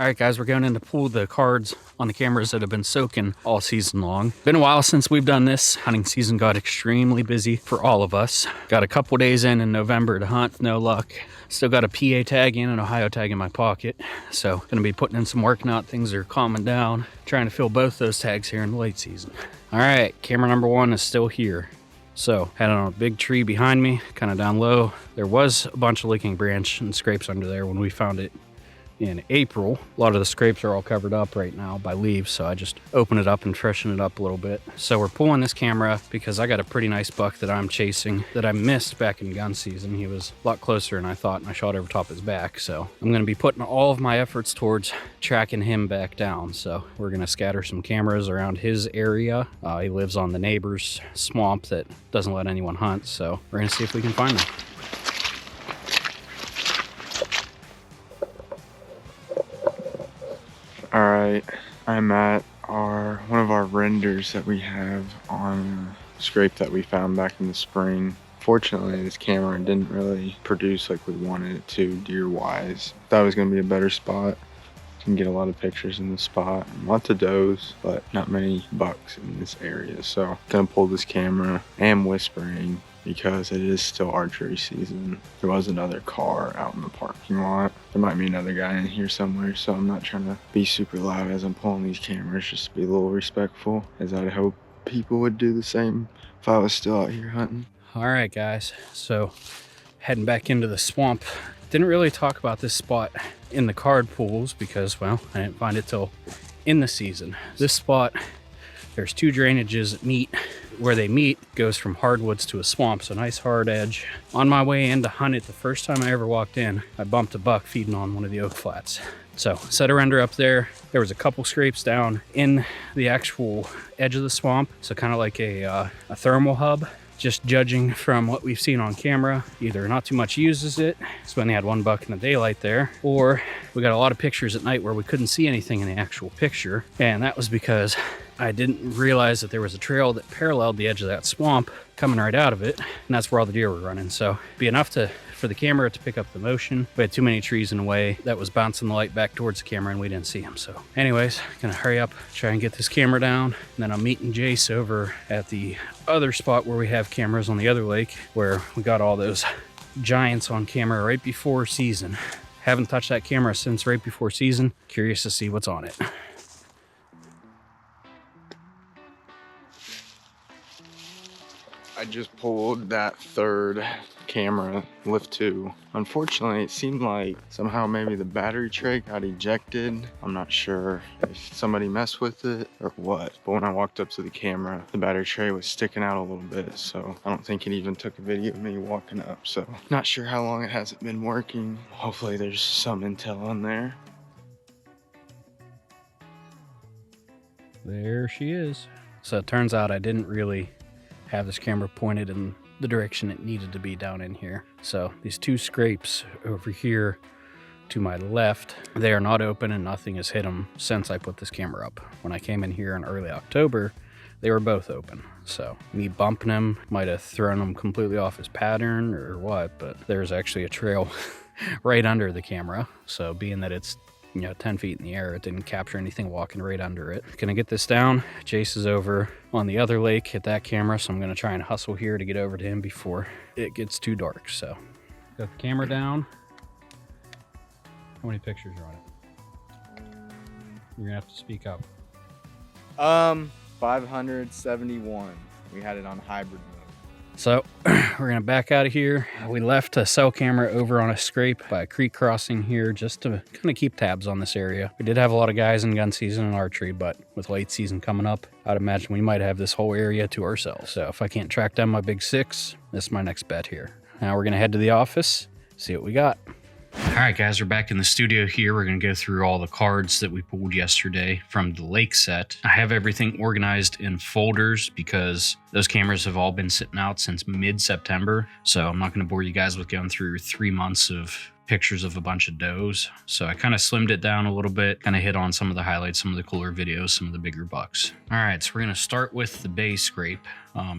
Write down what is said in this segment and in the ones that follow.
All right, guys, we're going in to pull the cards on the cameras that have been soaking all season long. Been a while since we've done this. Hunting season got extremely busy for all of us. Got a couple days in November to hunt, no luck. Still got a PA tag and an Ohio tag in my pocket. So gonna be putting in some work now. Things are calming down. Trying to fill both those tags here in the late season. All right, camera number 1 is still here. So had it on a big tree behind me, kind of down low. There was a bunch of licking branch and scrapes under there when we found it in April. A lot of the scrapes are all covered up right now by leaves, so I just open it up and freshen it up a little bit. So we're pulling this camera because I got a pretty nice buck that I'm chasing that I missed back in gun season. He was a lot closer than I thought, and I shot over top his back. So I'm going to be putting all of my efforts towards tracking him back down. So we're going to scatter some cameras around his area. He lives on the neighbor's swamp that doesn't let anyone hunt, so we're going to see if we can find him. Alright, I'm at one of our renders that we have on a scrape that we found back in the spring. Fortunately, this camera didn't really produce like we wanted it to deer-wise. Thought it was going to be a better spot. You can get a lot of pictures in this spot. Lots of does, but not many bucks in this area. So, gonna pull this camera. I am whispering because it is still archery season. There was another car out in the parking lot. There might be another guy in here somewhere, so I'm not trying to be super loud as I'm pulling these cameras, just to be a little respectful, as I'd hope people would do the same if I was still out here hunting. All right, guys, so heading back into the swamp. Didn't really talk about this spot in the card pools because, well, I didn't find it till in the season. This spot, there's 2 drainages that meet. Where they meet goes from hardwoods to a swamp, so nice hard edge. On my way in to hunt it, the first time I ever walked in, I bumped a buck feeding on one of the oak flats. So set a render up there. There was a couple scrapes down in the actual edge of the swamp, so kind of like a thermal hub. Just judging from what we've seen on camera, either not too much uses it, so we only had 1 buck in the daylight there, or we got a lot of pictures at night where we couldn't see anything in the actual picture, and that was because I didn't realize that there was a trail that paralleled the edge of that swamp coming right out of it, and that's where all the deer were running. So it'd be enough for the camera to pick up the motion. We had too many trees in the way that was bouncing the light back towards the camera, and we didn't see them. So anyways, gonna hurry up, try and get this camera down, and then I'm meeting Jase over at the other spot where we have cameras on the other lake, where we got all those giants on camera right before season. Haven't touched that camera since right before season. Curious to see what's on it. I just pulled that 3rd camera, lift 2. Unfortunately, it seemed like somehow maybe the battery tray got ejected. I'm not sure if somebody messed with it or what, but when I walked up to the camera, the battery tray was sticking out a little bit, so I don't think it even took a video of me walking up. So not sure how long it hasn't been working. Hopefully there's some intel on there. There she is. So it turns out I didn't really have this camera pointed in the direction it needed to be down in here. So these 2 scrapes over here to my left, they are not open and nothing has hit them since I put this camera up. When I came in here in early October, they were both open. So me bumping them might have thrown them completely off his pattern or what, but there's actually a trail right under the camera. So being that it's 10 feet in the air, it didn't capture anything walking right under it. Gonna get this down. Jase is over on the other lake at that camera, so I'm gonna try and hustle here to get over to him before it gets too dark. So got the camera down. How many pictures are on it? You're gonna have to speak up. 571. We had it on hybrid mode. So we're gonna back out of here. We left a cell camera over on a scrape by a creek crossing here just to kind of keep tabs on this area. We did have a lot of guys in gun season and archery, but with late season coming up, I'd imagine we might have this whole area to ourselves. So if I can't track down my big 6, this is my next bet here. Now we're gonna head to the office, see what we got. All right, guys, we're back in the studio here. We're going to go through all the cards that we pulled yesterday from the lake set. I have everything organized in folders because those cameras have all been sitting out since mid-September. So I'm not going to bore you guys with going through 3 months of pictures of a bunch of does. So I kind of slimmed it down a little bit, kind of hit on some of the highlights, some of the cooler videos, some of the bigger bucks. All right, so we're going to start with the bay scrape.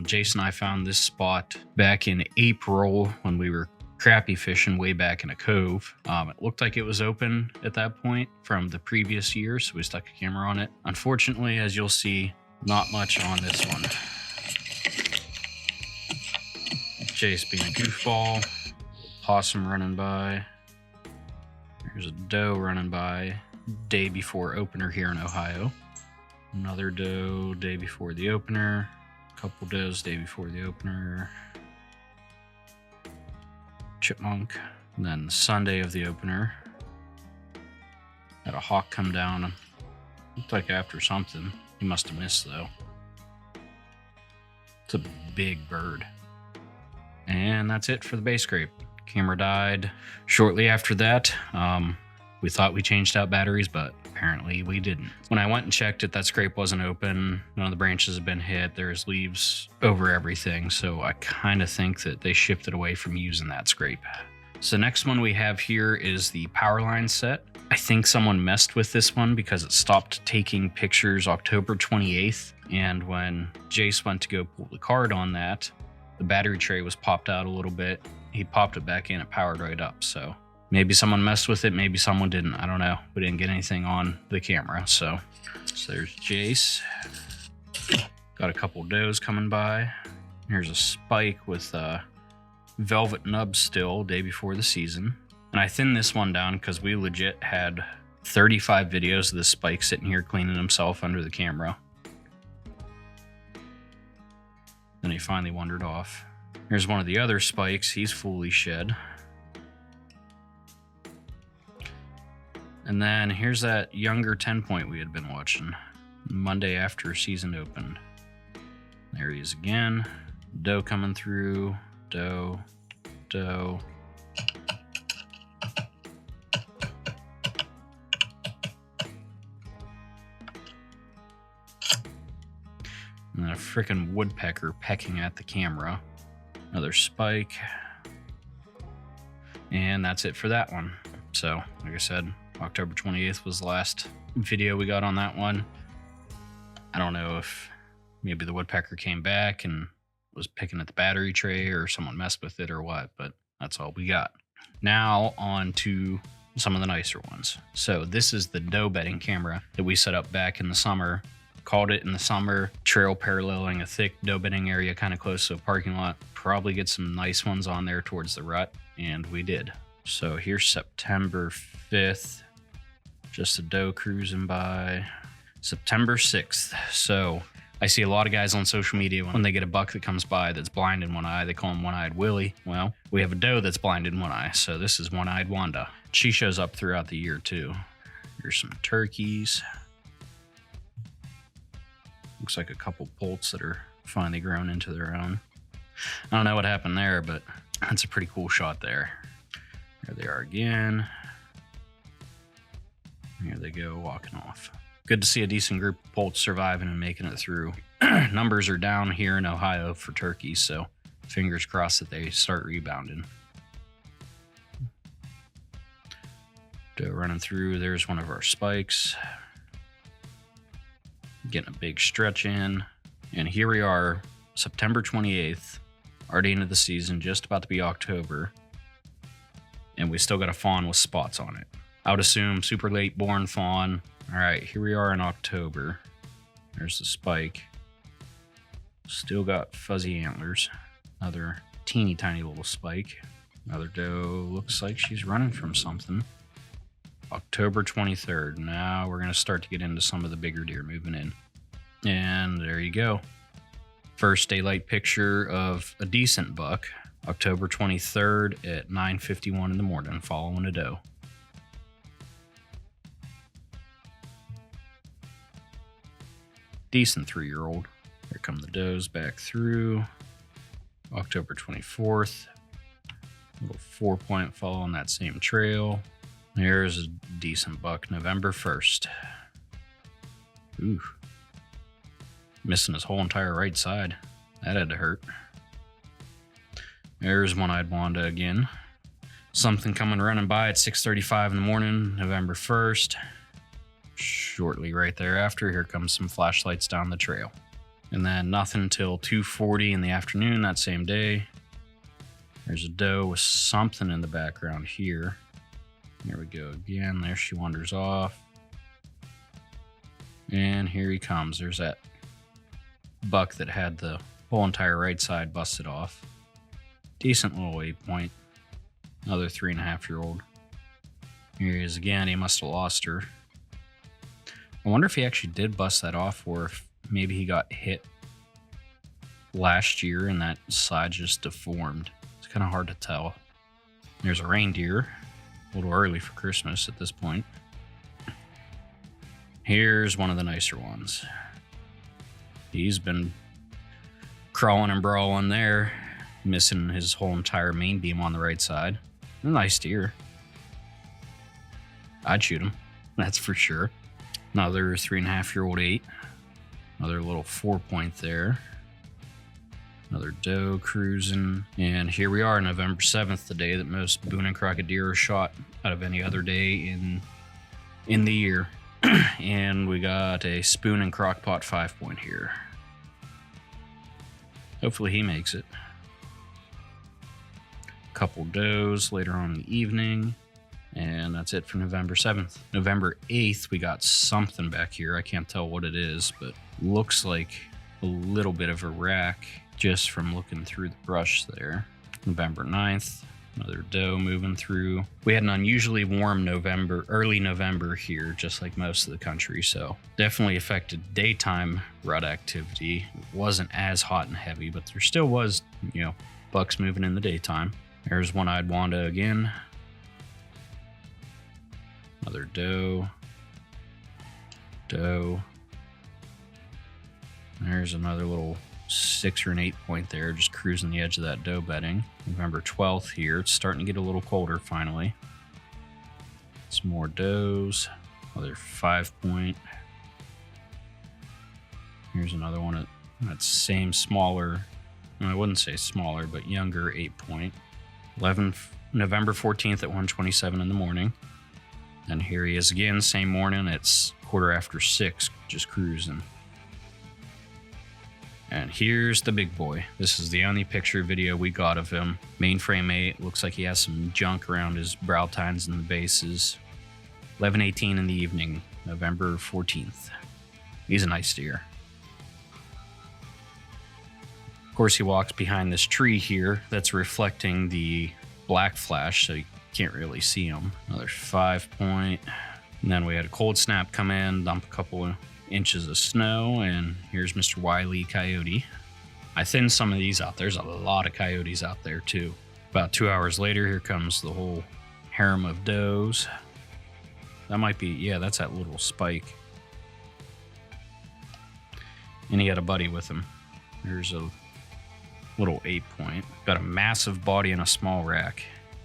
Jase and I found this spot back in April when we were crappie fishing way back in a cove. It looked like it was open at that point from the previous year, so we stuck a camera on it. Unfortunately, as you'll see, not much on this one. Jase being a goofball, possum running by. There's a doe running by day before opener here in Ohio. Another doe day before the opener. A couple does day before the opener. Chipmunk. And then Sunday of the opener. Had a hawk come down. Looked like after something. He must have missed though. It's a big bird. And that's it for the base scrape. Camera died shortly after that. We thought we changed out batteries, but apparently we didn't. When I went and checked it, that scrape wasn't open. None of the branches have been hit. There's leaves over everything. So I kind of think that they shipped it away from using that scrape. So the next one we have here is the power line set. I think someone messed with this one because it stopped taking pictures October 28th. And when Jase went to go pull the card on that, the battery tray was popped out a little bit. He popped it back in, it powered right up. So maybe someone messed with it, maybe someone didn't. I don't know. We didn't get anything on the camera. So there's Jase. Got a couple does coming by. Here's a spike with velvet nub still day before the season. And I thinned this one down because we legit had 35 videos of this spike sitting here cleaning himself under the camera. Then he finally wandered off. Here's one of the other spikes. He's fully shed. And then here's that younger 10-point we had been watching Monday after season opened. There he is again. Doe coming through. Doe. Doe. And a freaking woodpecker pecking at the camera. Another spike. And that's it for that one. So, like I said, October 28th was the last video we got on that one. I don't know if maybe the woodpecker came back and was picking at the battery tray or someone messed with it or what, but that's all we got. Now on to some of the nicer ones. So this is the doe bedding camera that we set up back in the summer. Called it in the summer, trail paralleling a thick doe bedding area kind of close to a parking lot. Probably get some nice ones on there towards the rut, and we did. So here's September 5th, just a doe cruising by. September 6th. So I see a lot of guys on social media when they get a buck that comes by that's blind in one eye, they call him One-Eyed Willie. Well, we have a doe that's blind in one eye, so this is One-Eyed Wanda. She shows up throughout the year too. Here's some turkeys. Looks like a couple poults that are finally grown into their own. I don't know what happened there, but that's a pretty cool shot there. There they are again. Here they go, walking off. Good to see a decent group of poults surviving and making it through. Numbers are down here in Ohio for turkeys, so fingers crossed that they start rebounding. Doe running through, there's one of our spikes. Getting a big stretch in. And here we are, September 28th, already into the season, just about to be October. And we still got a fawn with spots on it. I would assume super late born fawn. All right, here we are in October. There's the spike. Still got fuzzy antlers. Another teeny tiny little spike. Another doe looks like she's running from something. October 23rd. Now we're going to start to get into some of the bigger deer moving in. And there you go. First daylight picture of a decent buck. October 23rd at 9:51 in the morning, following a doe. Decent 3-year-old. Here come the does back through. October 24th. Little 4-point fall on that same trail. There's a decent buck, November 1st. Ooh. Missing his whole entire right side. That had to hurt. There's One-Eyed Wanda again. Something coming running by at 6:35 in the morning, November 1st. Shortly right thereafter, here comes some flashlights down the trail. And then nothing until 2:40 in the afternoon that same day. There's a doe with something in the background here. There we go again. There she wanders off. And here he comes. There's that buck that had the whole entire right side busted off. Decent little 8-point. Another 3.5-year-old. Here he is again. He must have lost her. I wonder if he actually did bust that off, or if maybe he got hit last year and that side just deformed. It's kind of hard to tell. There's a reindeer. A little early for Christmas at this point. Here's one of the nicer ones. He's been crawling and brawling there, missing his whole entire main beam on the right side. A nice deer. I'd shoot him, that's for sure. Another 3.5-year-old 8. Another little 4-point there. Another doe cruising. And here we are, November 7th, the day that most Boone and Crockett deer are shot out of any other day in the year. And we got a Spoon and Crockpot 5-point here. Hopefully he makes it. Couple does later on in the evening. And that's it for November 7th. November 8th, we got something back here. I can't tell what it is, but looks like a little bit of a rack just from looking through the brush there. November 9th, another doe moving through. We had an unusually warm early November here, just like most of the country, so definitely affected daytime rut activity. It wasn't as hot and heavy, but there still was, bucks moving in the daytime. There's one-eyed Wanda again. Another doe. There's another little 6 or an 8-point there, just cruising the edge of that doe bedding. November 12th here. It's starting to get a little colder finally. Some more does. Another 5-point. Here's another one at that same smaller, I wouldn't say smaller, but younger 8-point. November 14th at 1:27 in the morning. And here he is again, same morning. It's 6:15, just cruising. And here's the big boy. This is the only picture video we got of him. Mainframe 8, looks like he has some junk around his brow tines and the bases. 11:18 in the evening, November 14th. He's a nice deer. Of course, he walks behind this tree here that's reflecting the black flash, so you can't really see him. Another 5-point. And then we had a cold snap come in, dump a couple of inches of snow, and here's Mr. Wiley Coyote. I thinned some of these out. There's a lot of coyotes out there too. About 2 hours later, here comes the whole harem of does. That might be, yeah, that's that little spike. And he had a buddy with him. Here's a little 8-point. Got a massive body and a small rack.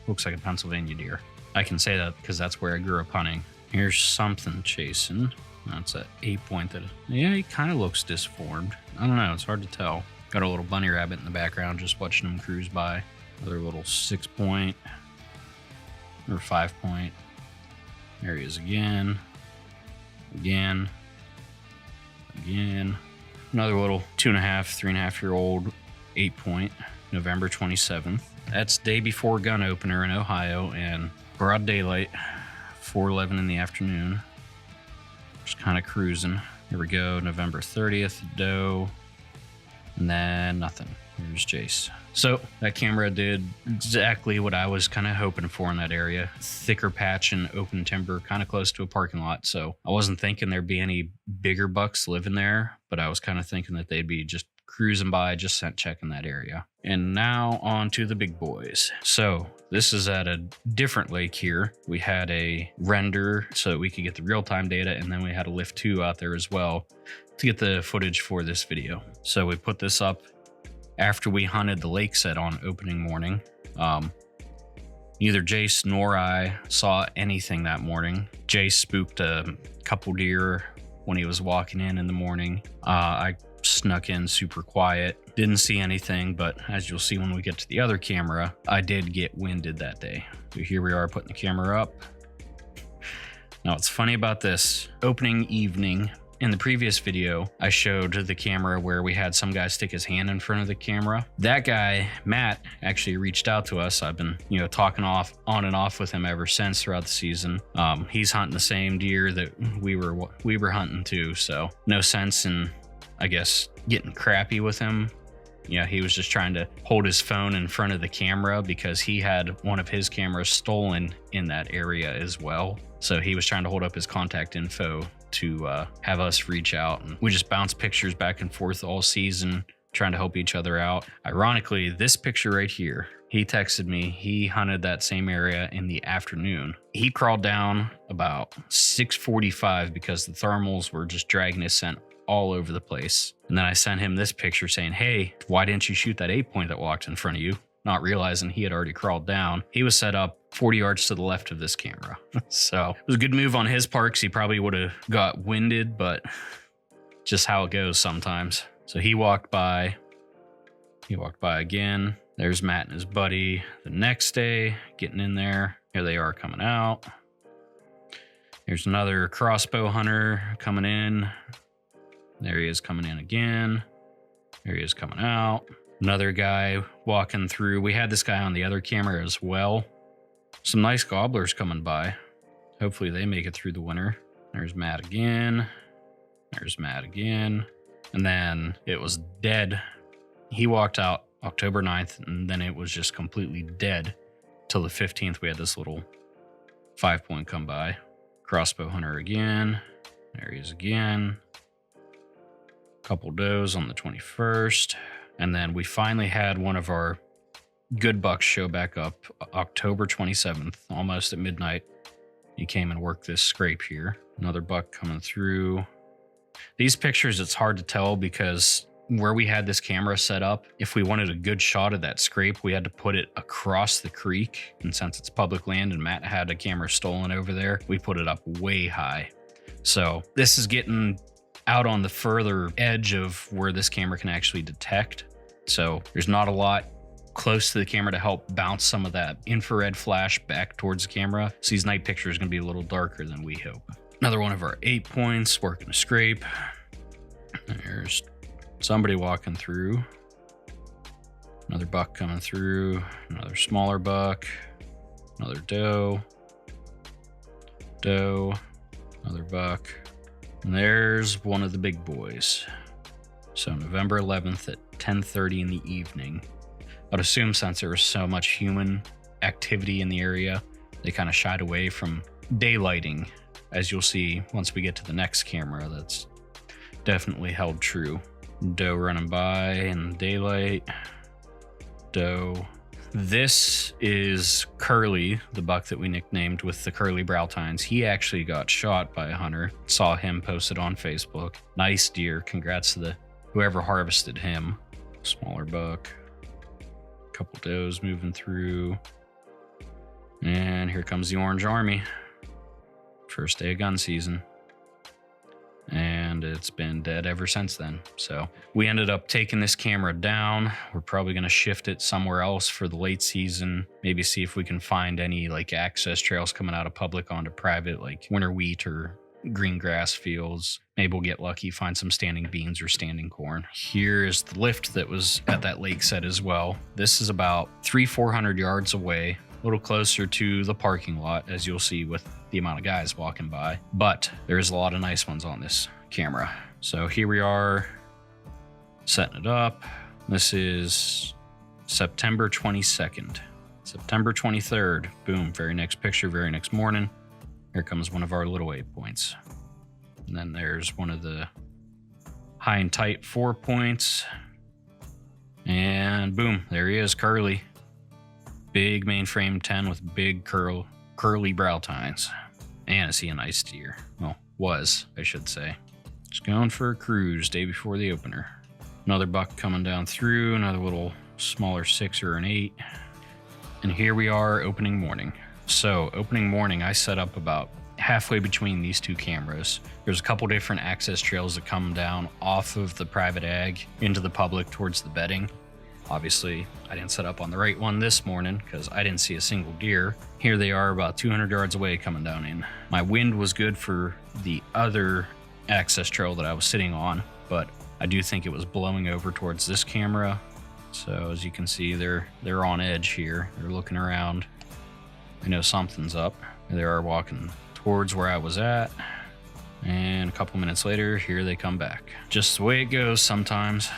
Looks like a Pennsylvania deer. I can say that because that's where I grew up hunting. Here's something chasing. That's an 8-point that, yeah, he kind of looks disformed. I don't know, it's hard to tell. Got a little bunny rabbit in the background, just watching him cruise by. Another little 6-point or 5-point. There he is again. Again. Another little 2.5, 3.5-year-old 8-point, November 27th. That's day before gun opener in Ohio and broad daylight, 4:11 in the afternoon. Just kind of cruising. Here we go, November 30th, doe, and then nothing. Here's Jase. So that camera did exactly what I was kind of hoping for in that area. Thicker patch and open timber, kind of close to a parking lot. So I wasn't thinking there'd be any bigger bucks living there, but I was kind of thinking that they'd be just cruising by, just scent checking that area. And now on to the big boys. So this is at a different lake here. We had a render so that we could get the real-time data, and then we had a Lift 2 out there as well to get the footage for this video. So we put this up after we hunted the lake set on opening morning. Neither Jase nor I saw anything that morning. Jase spooked a couple deer when he was walking in the morning. I snuck in super quiet, didn't see anything, but as you'll see when we get to the other camera, I did get winded that day. So here we are putting the camera up. Now what's funny about this, opening evening, In the previous video, I showed the camera where we had some guy stick his hand in front of the camera. That guy, Matt, actually reached out to us. I've been, talking on and off with him ever since throughout the season. He's hunting the same deer that we were hunting too, so no sense in, I guess, getting crappy with him. He was just trying to hold his phone in front of the camera because he had one of his cameras stolen in that area as well. So he was trying to hold up his contact info to have us reach out. And we just bounced pictures back and forth all season, trying to help each other out. Ironically, this picture right here, he texted me. He hunted that same area in the afternoon. He crawled down about 6:45 because the thermals were just dragging his scent all over the place. And then I sent him this picture saying, hey, why didn't you shoot that 8-point that walked in front of you? Not realizing he had already crawled down. He was set up 40 yards to the left of this camera. So it was a good move on his part because he probably would have got winded, but just how it goes sometimes. So he walked by. He walked by again. There's Matt and his buddy the next day getting in there. Here they are coming out. Here's another crossbow hunter coming in. There he is coming in again. There he is coming out. Another guy walking through. We had this guy on the other camera as well. Some nice gobblers coming by. Hopefully they make it through the winter. There's Matt again. There's Matt again. And then it was dead. He walked out October 9th, and then it was just completely dead till the 15th. We had this little 5-point come by. Crossbow hunter again. There he is again. Couple does on the 21st. And then we finally had one of our good bucks show back up October 27th, almost at midnight. He came and worked this scrape here. Another buck coming through. These pictures, it's hard to tell because where we had this camera set up, if we wanted a good shot of that scrape, we had to put it across the creek. And since it's public land and Matt had a camera stolen over there, we put it up way high. So this is getting out on the further edge of where this camera can actually detect. So there's not a lot close to the camera to help bounce some of that infrared flash back towards the camera. So these night pictures are going to be a little darker than we hope. Another one of our 8-points working a scrape. There's somebody walking through. Another buck coming through. Another smaller buck. Another doe. Doe. Another buck. And there's one of the big boys. So November 11th at 10:30 in the evening. I'd assume since there was so much human activity in the area, they kind of shied away from daylighting, as you'll see once we get to the next camera. That's definitely held true. Doe running by in daylight. Doe. This is Curly, the buck that we nicknamed with the curly brow tines. He actually got shot by a hunter. Saw him posted on Facebook. Nice deer. Congrats to whoever harvested him. Smaller buck. Couple does moving through. And here comes the Orange Army. First day of gun season. And it's been dead ever since then. So we ended up taking this camera down. We're probably going to shift it somewhere else for the late season. Maybe see if we can find any access trails coming out of public onto private, like winter wheat or green grass fields. Maybe we'll get lucky, find some standing beans or standing corn. Here's the lift that was at that lake set as well. This is about 300-400 yards away, a little closer to the parking lot, as you'll see with the amount of guys walking by. But there's a lot of nice ones on this camera. So here we are setting it up. This is September 22nd. September 23rd, boom, very next picture, very next morning. Here comes one of our little 8-points. And then there's one of the high and tight 4-points. And boom, there he is, Curly. Big mainframe 10 with big curly brow tines. And is he a nice deer? Well, was, I should say. Just going for a cruise day before the opener. Another buck coming down through, another little smaller 6 or an 8. And here we are opening morning. So opening morning, I set up about halfway between these two cameras. There's a couple different access trails that come down off of the private ag into the public towards the bedding. Obviously, I didn't set up on the right one this morning because I didn't see a single deer. Here they are about 200 yards away coming down in. My wind was good for the other access trail that I was sitting on, but I do think it was blowing over towards this camera. So as you can see, they're on edge here. They're looking around. I know something's up. They are walking towards where I was at. And a couple minutes later, here they come back. Just the way it goes sometimes.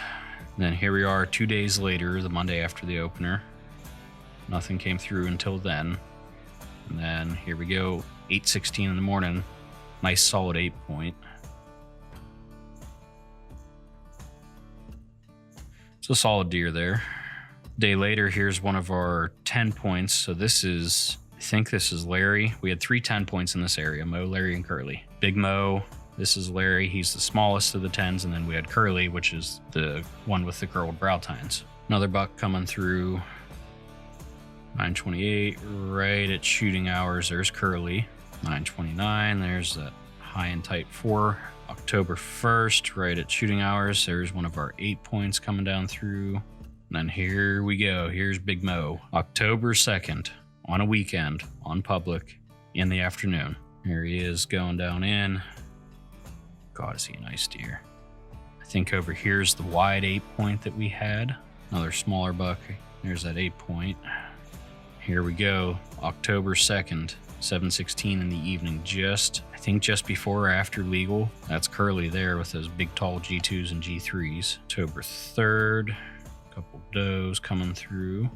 And then here we are 2 days later, the Monday after the opener. Nothing came through until then. And then here we go, 8:16 in the morning. Nice solid 8-point. It's a solid deer there. Day later, here's one of our 10 points. So this is, I think this is Larry. We had 3 10 points in this area, Mo, Larry, and Curly. Big Mo, this is Larry. He's the smallest of the 10s. And then we had Curly, which is the one with the curled brow tines. Another buck coming through 9:28, right at shooting hours. There's Curly. 9:29, there's that high and tight 4. October 1st, right at shooting hours. There's one of our 8 points coming down through. And then here we go. Here's Big Mo. October 2nd, on a weekend, on public, in the afternoon. Here he is going down in. God, is he a nice deer. I think over here's the wide 8-point that we had. Another smaller buck. There's that 8-point. Here we go. October 2nd, 7:16 in the evening. I think just before or after legal. That's Curly there with those big tall G2s and G3s. October 3rd, a couple does coming through.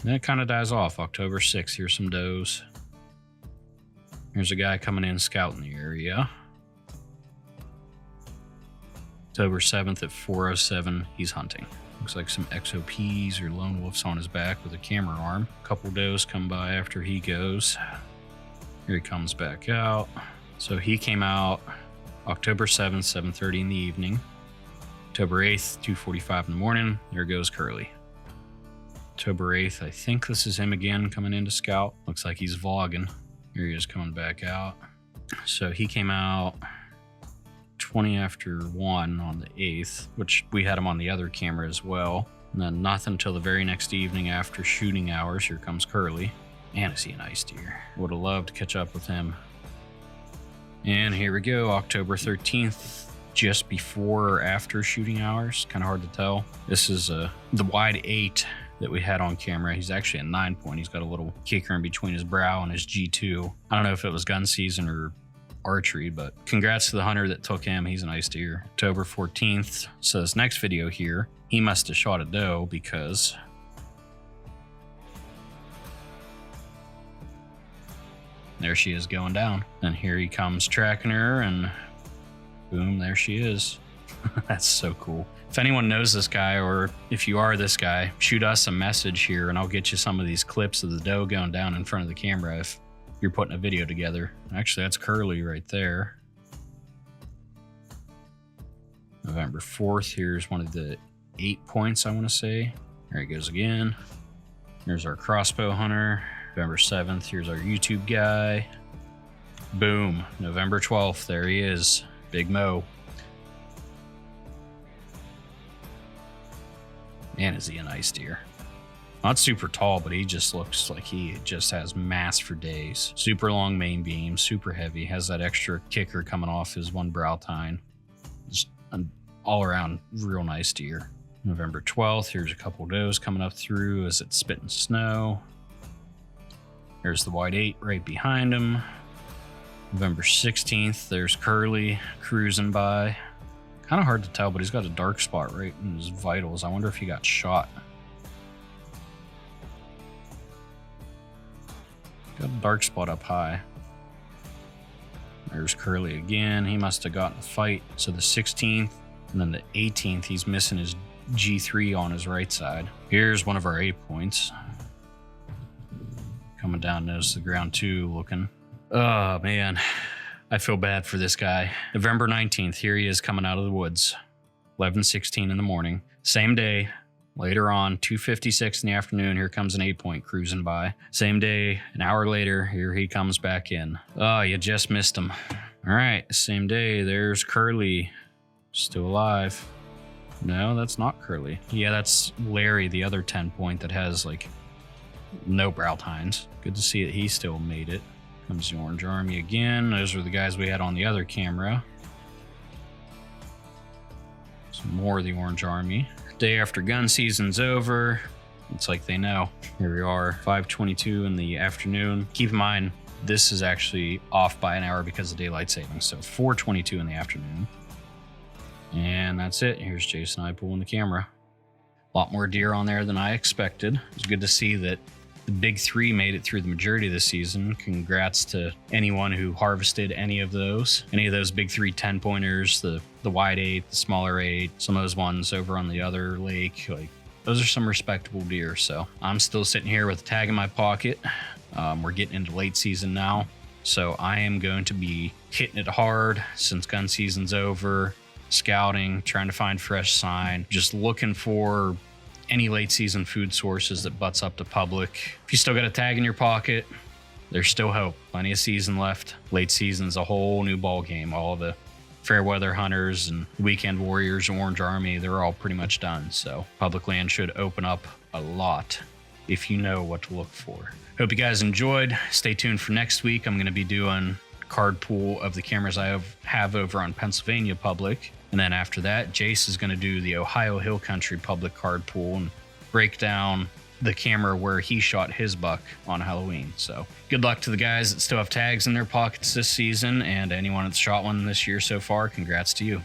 Then it kind of dies off. October 6th, here's some does. Here's a guy coming in scouting the area. October 7th at 4:07, he's hunting. Looks like some XOPs or lone wolves on his back with a camera arm. A couple does come by after he goes. Here he comes back out. So he came out October 7th, 7:30 in the evening. October 8th, 2:45 in the morning. There goes Curly. October 8th, I think this is him again coming in to scout. Looks like he's vlogging. Here he is coming back out. So he came out 20 after 1 on the 8th, which we had him on the other camera as well. And then nothing until the very next evening after shooting hours. Here comes Curly. Man, is he a nice deer. Would have loved to catch up with him. And here we go, October 13th, just before or after shooting hours. Kind of hard to tell. This is the wide 8 that we had on camera. He's actually a 9-point. He's got a little kicker in between his brow and his G2. I don't know if it was gun season or archery, but congrats to the hunter that took him. He's a nice deer. October 14th. So this next video here, he must have shot a doe because there she is going down. And here he comes tracking her and boom, there she is. That's so cool. If anyone knows this guy, or if you are this guy, shoot us a message here and I'll get you some of these clips of the doe going down in front of the camera if you're putting a video together. Actually, that's Curly right there. November 4th, here's one of the 8 points, I want to say. There he goes again. Here's our crossbow hunter. November 7th, here's our YouTube guy. Boom, November 12th, there he is, Big Mo. Man, is he a nice deer. Not super tall, but he just looks like he just has mass for days. Super long main beam, super heavy, has that extra kicker coming off his one brow tine. Just an all around real nice deer. November 12th, here's a couple does coming up through as it's spitting snow. There's the wide 8 right behind him. November 16th, there's Curly cruising by. Kind of hard to tell, but he's got a dark spot right in his vitals. I wonder if he got shot. Got a dark spot up high. There's Curly again. He must have gotten a fight. So the 16th and then the 18th, he's missing his G3 on his right side. Here's one of our 8 points. Coming down, notice the ground too, looking. Oh man, I feel bad for this guy. November 19th, here he is coming out of the woods. 11:16 in the morning. Same day, later on, 2:56 in the afternoon, here comes an 8-point cruising by. Same day, an hour later, here he comes back in. Oh, you just missed him. All right, same day, there's Curly, still alive. No, that's not Curly. Yeah, that's Larry, the other 10-point that has like no brow tines. Good to see that he still made it. Comes the Orange Army again. Those are the guys we had on the other camera. Some more of the Orange Army. Day after gun season's over. It's like they know. Here we are, 5:22 in the afternoon. Keep in mind, this is actually off by an hour because of daylight savings. So 4:22 in the afternoon. And that's it. Here's Jase and I pulling the camera. A lot more deer on there than I expected. It's good to see that the big three made it through the majority of the season. Congrats to anyone who harvested any of those big three 10-pointers, the wide 8, the smaller 8, some of those ones over on the other lake. Like, those are some respectable deer. So I'm still sitting here with a tag in my pocket. We're getting into late season now, so I am going to be hitting it hard since gun season's over, scouting, trying to find fresh sign, just looking for any late season food sources that butts up to public. If you still got a tag in your pocket, there's still hope. Plenty of season left. Late season's a whole new ball game. All the fair weather hunters and weekend warriors, Orange Army, they're all pretty much done. So public land should open up a lot if you know what to look for. Hope you guys enjoyed. Stay tuned for next week. I'm going to be doing card pool of the cameras I have over on Pennsylvania public. And then after that, Jase is going to do the Ohio Hill Country public card pool and break down the camera where he shot his buck on Halloween. So good luck to the guys that still have tags in their pockets this season, and anyone that's shot one this year so far, congrats to you.